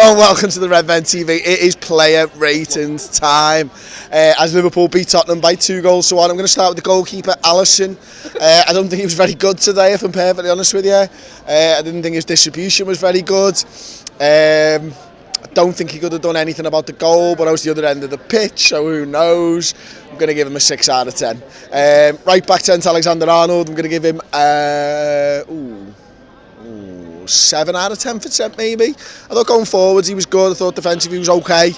Hello and welcome to the Red Ven TV. It is player ratings time. As Liverpool beat Tottenham by 2-1, I'm going to start with the goalkeeper, Alison. I don't think he was very good today, if I'm perfectly honest with you. I didn't think his distribution was very good. I don't think he could have done anything about the goal, but I was the other end of the pitch, so who knows. I'm going to give him a 6 out of 10. Right back to Alexander-Arnold, I'm going to give him 7 out of 10 for Trent, maybe. I thought going forwards he was good. I thought defensively he was okay.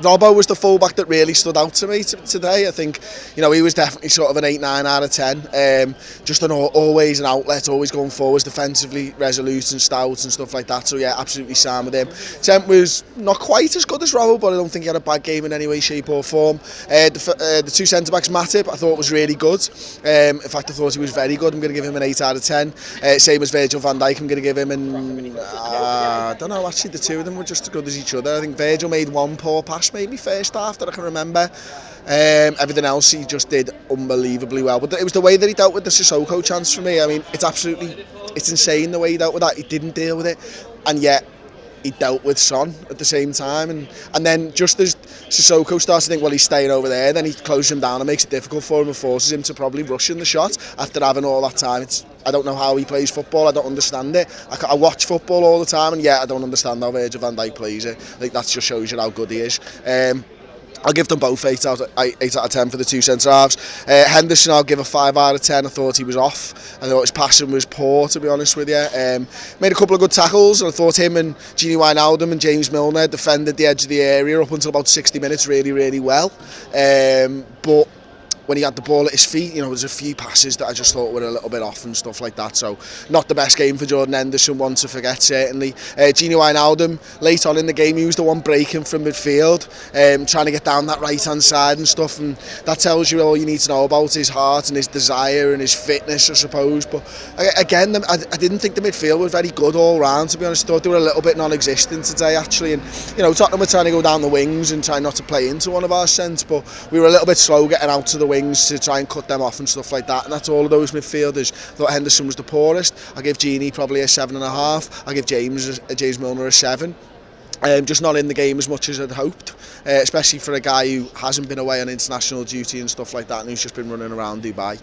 Robbo was the fullback that really stood out to me today. I think, he was definitely sort of an 8-9 out of 10. Just always an outlet, always going forwards, defensively resolute and stout and stuff like that. So yeah, absolutely sound with him. Trent was not quite as good as Robbo, but I don't think he had a bad game in any way, shape or form. The two centre-backs, Matip, I thought was really good. In fact, I thought he was very good. I'm going to give him an 8 out of 10. Same as Virgil van Dijk, I'm going to give him an... I don't know, actually the two of them were just as good as each other. I think Virgil made one poor pass maybe first half that I can remember. Everything else he just did unbelievably well, but it was the way that he dealt with the Sissoko chance for me. I mean, it's insane the way he dealt with that. He didn't deal with it, and yet he dealt with Son at the same time, and then just as Sissoko starts to think, well, he's staying over there, then he closes him down and makes it difficult for him and forces him to probably rush in the shot after having all that time. I don't know how he plays football. I don't understand it. I watch football all the time, and I don't understand how Virgil van Dijk plays it. I think that just shows you how good he is. I'll give them both 8 out of 10 for the two centre-halves. Henderson, I'll give a 5 out of 10. I thought he was off. I thought his passing was poor, to be honest with you. Made a couple of good tackles, and I thought him and Gini Wijnaldum and James Milner defended the edge of the area up until about 60 minutes really, really well. But when he had the ball at his feet, there's a few passes that I just thought were a little bit off and stuff like that. So not the best game for Jordan Henderson, one to forget certainly. Gini Wijnaldum, late on in the game, he was the one breaking from midfield, trying to get down that right-hand side and stuff, and that tells you all you need to know about his heart and his desire and his fitness, I suppose. But again, I didn't think the midfield was very good all round, to be honest. I thought they were a little bit non-existent today, actually. And, Tottenham were trying to go down the wings and try not to play into one of our centres, but we were a little bit slow getting out to the wings to try and cut them off and stuff like that, and that's all of those midfielders. I thought Henderson was the poorest. I give Gini probably a 7.5. I give James Milner a 7. Just not in the game as much as I'd hoped, especially for a guy who hasn't been away on international duty and stuff like that, and who's just been running around Dubai.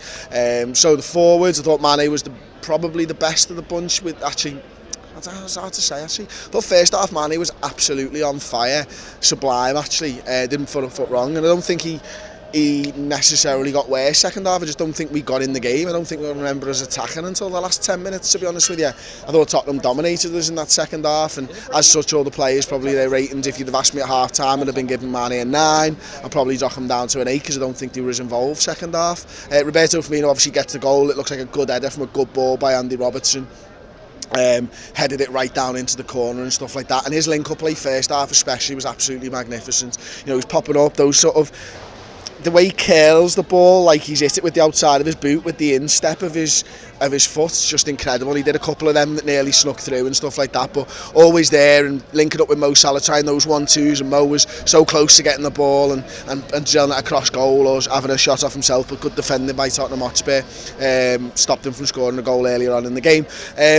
So the forwards, I thought Mane was probably the best of the bunch. With actually, it's hard to say actually. But first half, Mane was absolutely on fire, sublime actually. Didn't put a foot wrong, and I don't think he necessarily got worse second half. I just don't think we got in the game. I don't think we remember us attacking until the last 10 minutes, to be honest with you. I thought Tottenham dominated us in that second half, and as such, all the players, probably their ratings, if you'd have asked me at half time, I'd have been giving Mane a 9. I'd probably knock them down to an 8 because I don't think they were as involved second half. Roberto Firmino obviously gets the goal. It looks like a good header from a good ball by Andy Robertson. Headed it right down into the corner and stuff like that, and his link-up play first half especially was absolutely magnificent. He's popping up those sort of, the way he curls the ball, like he's hit it with the outside of his boot with the instep of his foot, it's just incredible. He did a couple of them that nearly snuck through and stuff like that, but always there and linking up with Mo Salah, trying those 1-2s, and Mo was so close to getting the ball and drilling it across goal or having a shot off himself, but good defending by Tottenham Hotspur. Stopped him from scoring a goal earlier on in the game.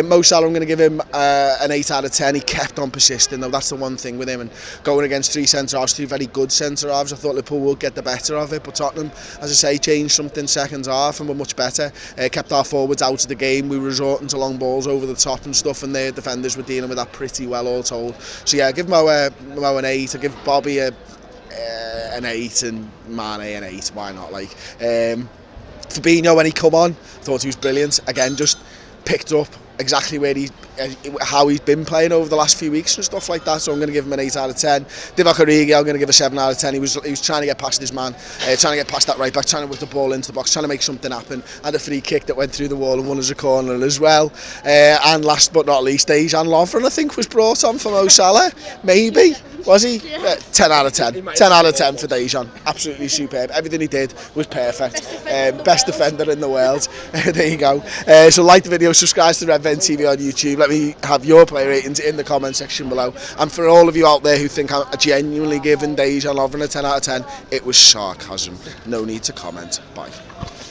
Mo Salah, I'm going to give him an 8 out of 10. He kept on persisting though, that's the one thing with him, and going against 3 centre-halves, 2 very good centre-halves. I thought Liverpool would get the better of it, but Tottenham, as I say, changed something second half and were much better. Kept our forwards out of the game. We were resorting to long balls over the top and stuff, and their defenders were dealing with that pretty well, all told. So yeah, I give Mo an 8. I give Bobby an 8 and Mane an 8. Why not? Fabinho, when he come on, thought he was brilliant. Again, just picked up exactly how he's been playing over the last few weeks and stuff like that, so I'm going to give him an 8 out of 10. Divock Origi, I'm going to give a 7 out of 10. He was trying to get past his man, trying to get past that right back, trying to whip the ball into the box, trying to make something happen. Had a free kick that went through the wall and won us a corner as well. And last but not least, Dejan Lovren, I think, was brought on for Mo Salah. Maybe. Was he? Yeah. 10 out of 10. 10 out of 10 for Dejan. Absolutely superb. Everything he did was perfect. Best defender in the world. There you go. So like the video, subscribe to Red Ven TV on YouTube. Let me have your player ratings in the comment section below. And for all of you out there who think I'm genuinely giving Dejan Lovren a 10 out of 10, it was sarcasm. No need to comment. Bye.